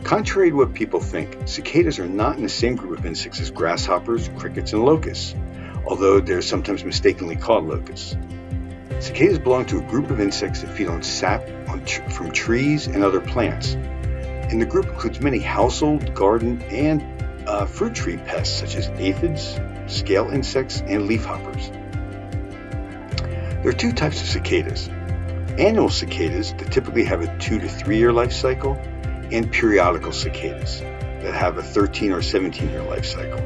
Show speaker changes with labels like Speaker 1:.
Speaker 1: Contrary to what people think, cicadas are not in the same group of insects as grasshoppers, crickets, and locusts, although they're sometimes mistakenly called locusts. Cicadas belong to a group of insects that feed on sap from trees and other plants, and the group includes many household, garden, and fruit tree pests such as aphids, scale insects, and leafhoppers. There are two types of cicadas: annual cicadas that typically have a 2 to 3 year life cycle, and periodical cicadas that have a 13 or 17 year life cycle.